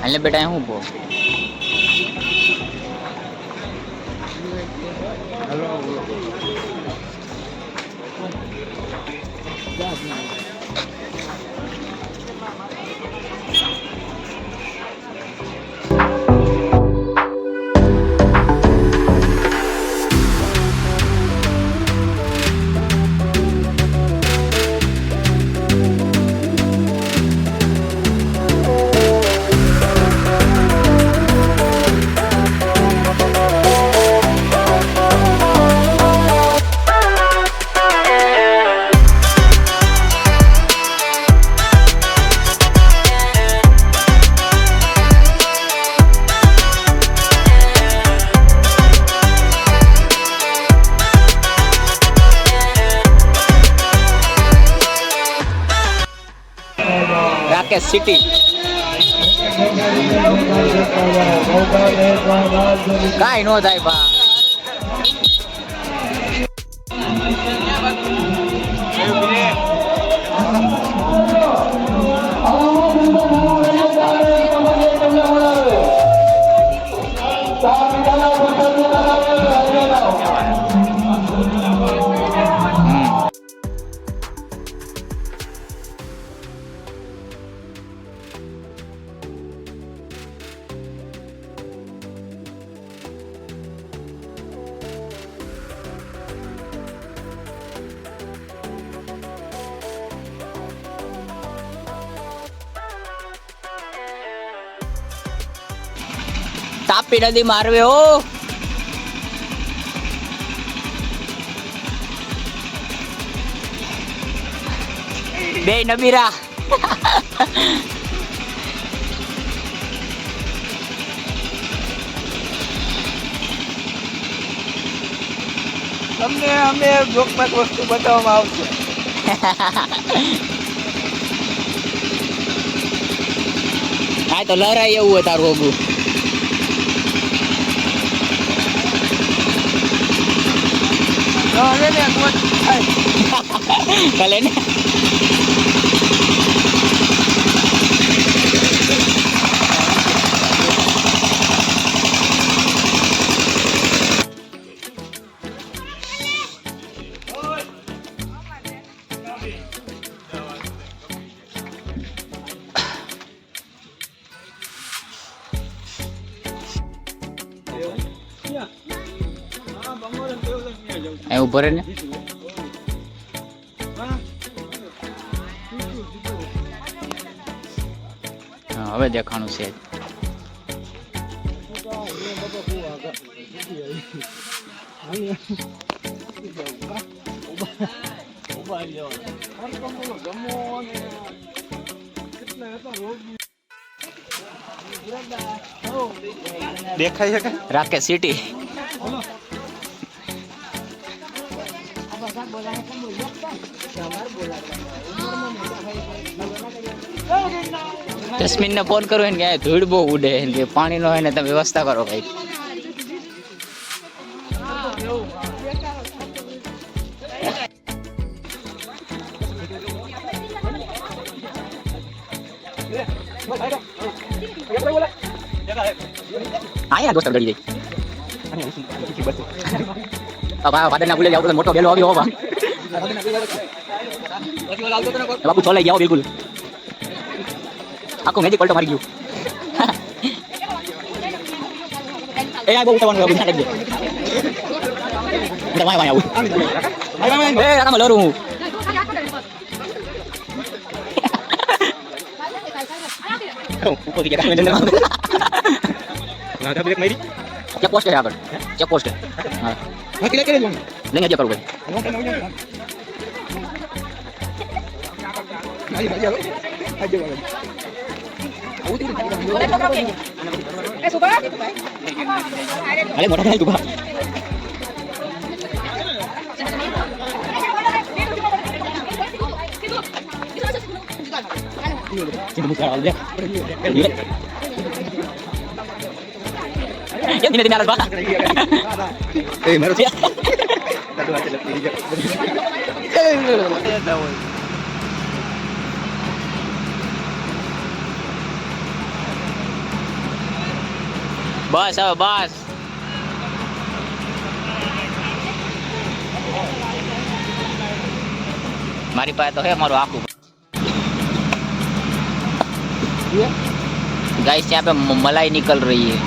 એટલે બેટા હું કહું રાકેશ સિટી કાંઈ નો થાય ભા તાપી નદી મારવે હો બે નબીરા તમને અમે જોકમાં વસ્તુ બતાવવામાં આવશે હા તો લહરાય એવું હોય તારું ઓગું ભલે ને ઉભો રે ને હવે દેખાણું છે દેખાય છે રાકેશ સિટી જસ્મીન ને ફોન કરો કે ધૂળ બહુ ઉડે કે પાણી નો હોય ને તમે વ્યવસ્થા કરો ભાઈ આયા દોસ્ત ગડી જાય પાડે ના ભૂલે જાવ તો મોટો બેલો આવ્યો બા બાપુ ચોલાઈ જાઓ બિલકુલ આખો મેજિક પલટો મારી ગયું એ આ બહુ ઉતાવળ બિના કરી દે એટલે વાય વાય આવું એ આમાં લરું ઉપર की जगह में ना ब्रेक मेरी क्या पोस्ट है आगे क्या पोस्ट है हां मैं क्लियर कर लूंगा नहीं क्या करूंगा भाई भाई आगे ए सुबह अरे मोटा है सुबह Ini bukan awalnya. કેમ ધીમે ધીમે હાલે બા એ મારો બસ હવે બસ મારી પાસે તો હે મારું આખું गाइस यहाँ पे मलाई निकल रही है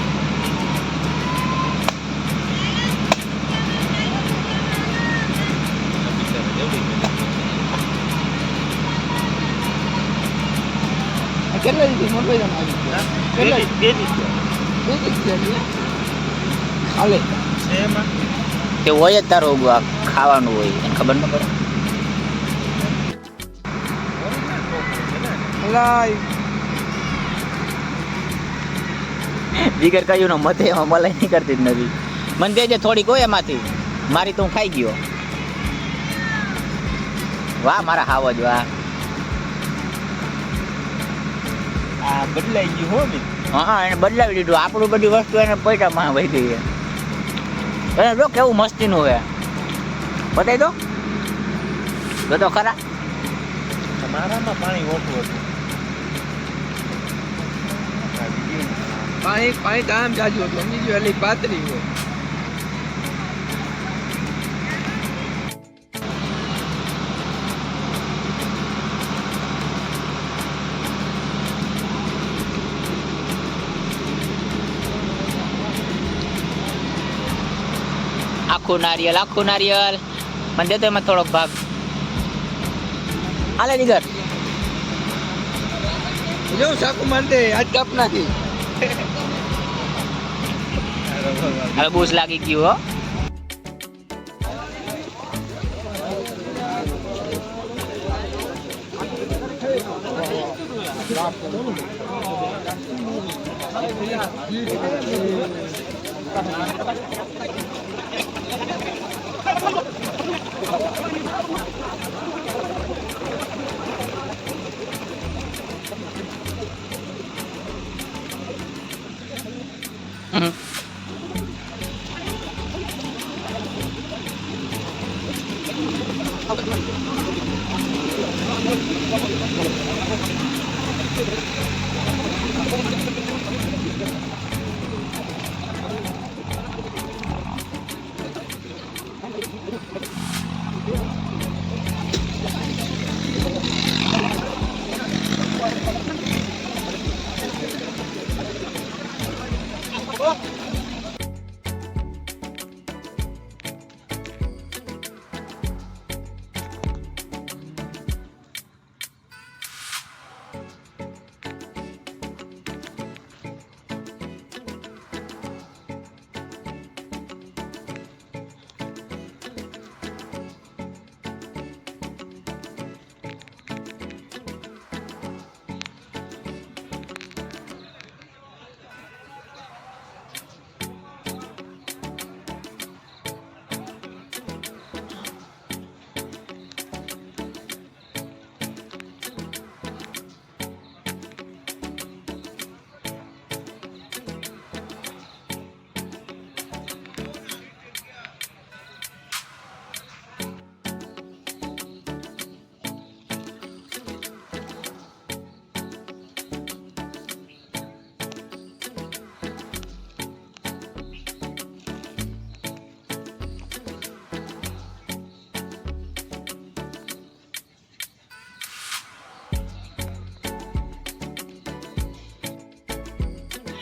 કેટલા દીધી મોટભાઈ તમે આવી કેટલા હાલે એમાં તે હોય જ તારો આ ખાવાનું હોય એને ખબર ન પડે લાઈ જીગર કહ્યું ને મતે એમાં મલાઈ નહીં કરતી જ નથી મને દેજે થોડીક હોય એમાંથી મારી તો હું ખાઈ ગયો વાહ મારા હાવ જ વાહ આ બદલાઈ ગયું હો બી હા એને બદલાવી દીધું આપણું બધી વસ્તુ એને પૈસામાં વહી ગઈ એને જો કેવું મસ્તીનું હોય બતાવી દો તો ખરા તમારામાં પાણી ઓછું હતું પાણી તો આમ જાજુ હતું સમજી ગયો એટલે પાતળી હોય આખું નારિયેલ મને દેતો એમાં થોડોક ભાગ હાલે જીગર જો સાકુ માનતે આજ કાપ નાખી હવે બૂસ લાગી ગયું હો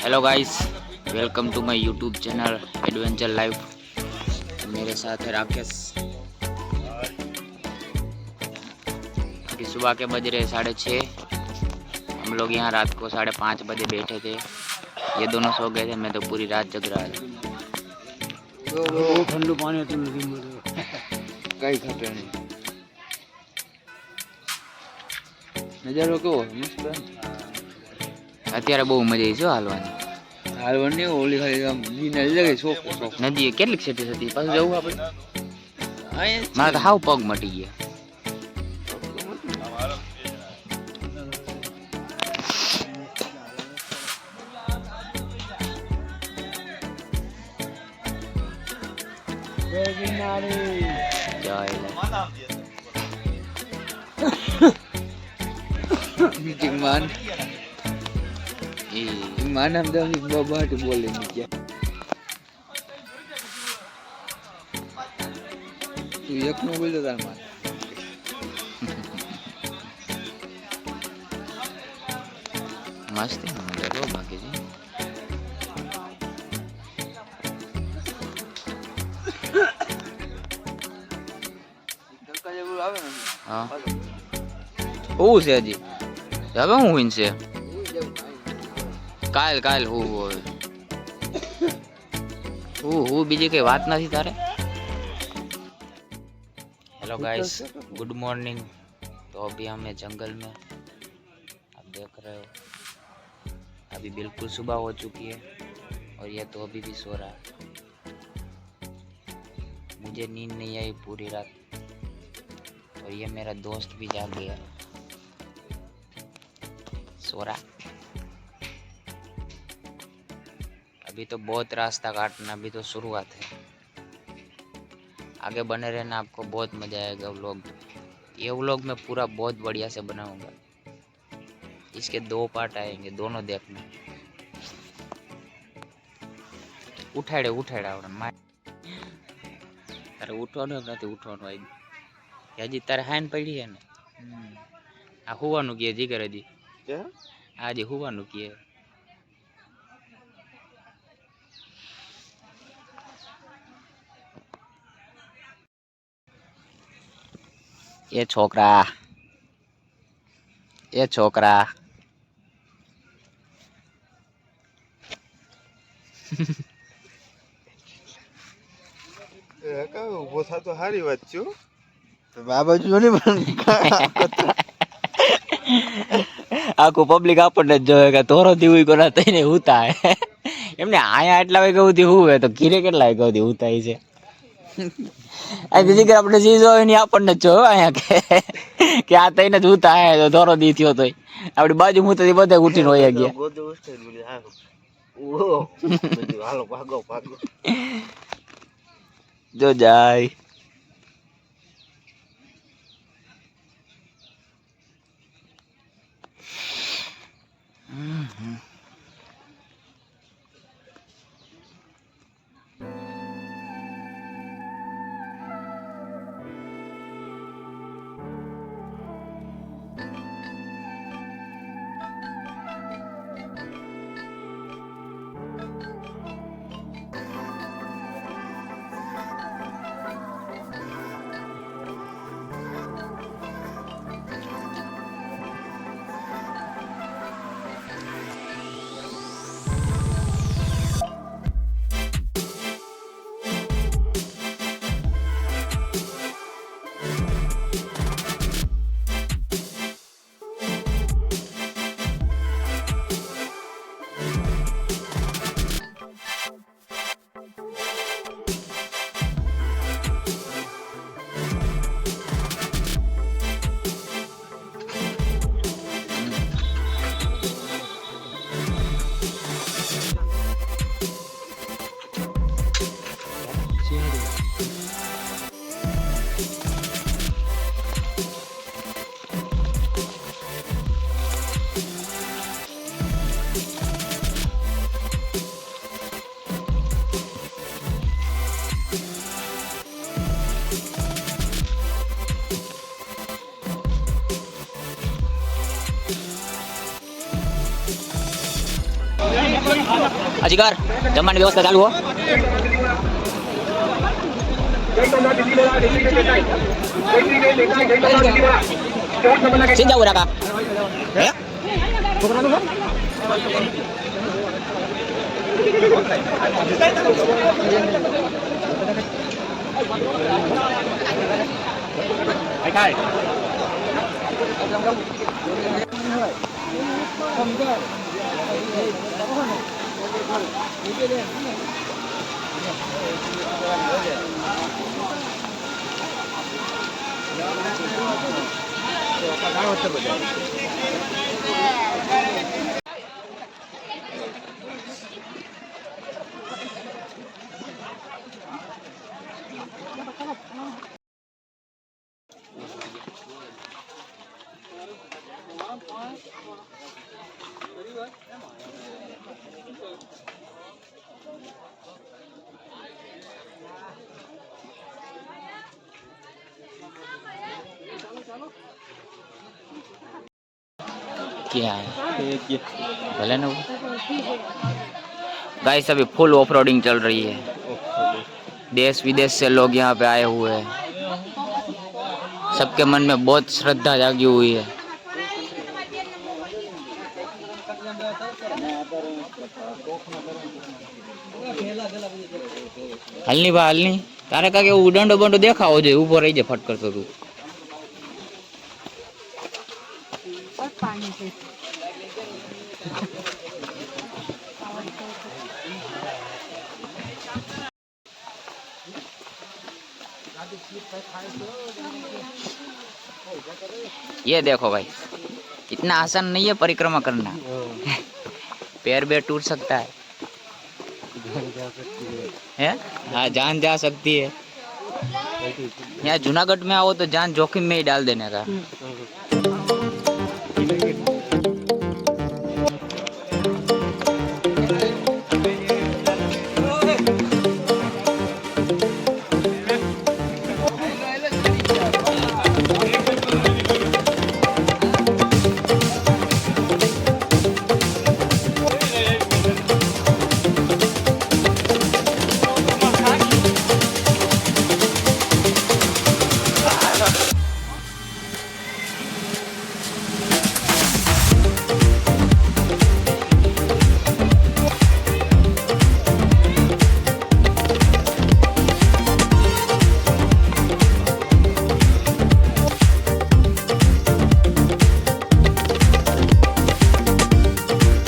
hello guys, welcome to my YouTube channel Adventure Life. मेरे साथ है राकेश। अभी सुबह के बज रहे 6:30। हम लोग यहाँ रात को 5:30 बजे बैठे थे। ये दोनों सो गए थे, मैं तो पूरी रात जग रहा था। ठंडू पानी कई खटे नहीं नजारो केવો મસ્ત અત્યારે બહુ મજા આવી છે હાલવાની ઓલી ખાલી આમ દીને લગે શોખ નદી કેટલીક સેટી હતી પાછું જવું આપણે મારા તો હાવ પગ મટી ગયા मीटिंग मान मान हम तो बाबा टी बोले नहीं क्या तू एक नो बोल देता मान मस्त है लो बाकी जी हाँ હું છે હજી હવે હું છે કાલ કાલ હું બીજી કઈ વાત નથી તારે हेलो गाइस गुड मॉर्निंग तो अभी हम हैं जंगल में आप देख रहे हो अभी बिल्कुल सुबह हो चुकी है और ये तो अभी भी सो रहा है मुझे नींद नहीं आई पूरी रात और ये मेरा दोस्त भी जाग गया सो रहा अभी तो बहुत रास्ता काटना अभी तो शुरुआत है आगे बने रहना आपको बहुत मजा आएगा व्लॉग ये व्लॉग मैं पूरा बहुत बढ़िया से बनाऊंगा इसके 2 पार्ट आएंगे दोनों देखना उठाड़े तारे उठवानो नहीं उठवानो आई हजी तारे हान पड़ी है ने आ हुवानु किए जी करे दी आज हुवानु किए ये छोकरा वो था तो हारी बच्चों तो बाबा जो नहीं बन આખું પબ્લિક આપણને જ જોવે કે તોરો દીવું કોના થઈને ઉતા એમને આયા એટલા વાગ્યા સુધી હુવે તો ઘીરે કેટલા વાગ્યા સુધી ઉતાય છે આ બીજી કે આપણે જે જોવે ને આપણને જ જોવે અહીંયા કે આ થઈને જ ઉતા હે તો તોરો દી થયો તોય આપણી બાજુ હું તો બધા ઉઠીને હોયા ગયા હાલો ભાગો જો જાય અધિકાર જમવાની વ્યવસ્થા ચાલુ હો સિંજાવું રાકા હે क्या है भले ना गाइस, अभी फुल ऑफ रोडिंग चल रही है। देश विदेश से लोग यहाँ पे आए हुए हैं। सबके मन में बहुत श्रद्धा जागी हुई है। हलनी बा हलनी तारे का के डंडो बंडो देखाવો જોઈએ ऊपर રહી જાય ફટ કરતો તું। ये देखो भाई, इतना आसान नहीं है परिक्रमा करना। पैर बेर टूट सकता है। हैं? हाँ, जान जा सकती है। यहाँ जूनागढ़ में आओ तो जान जोखिम में ही डाल देने का।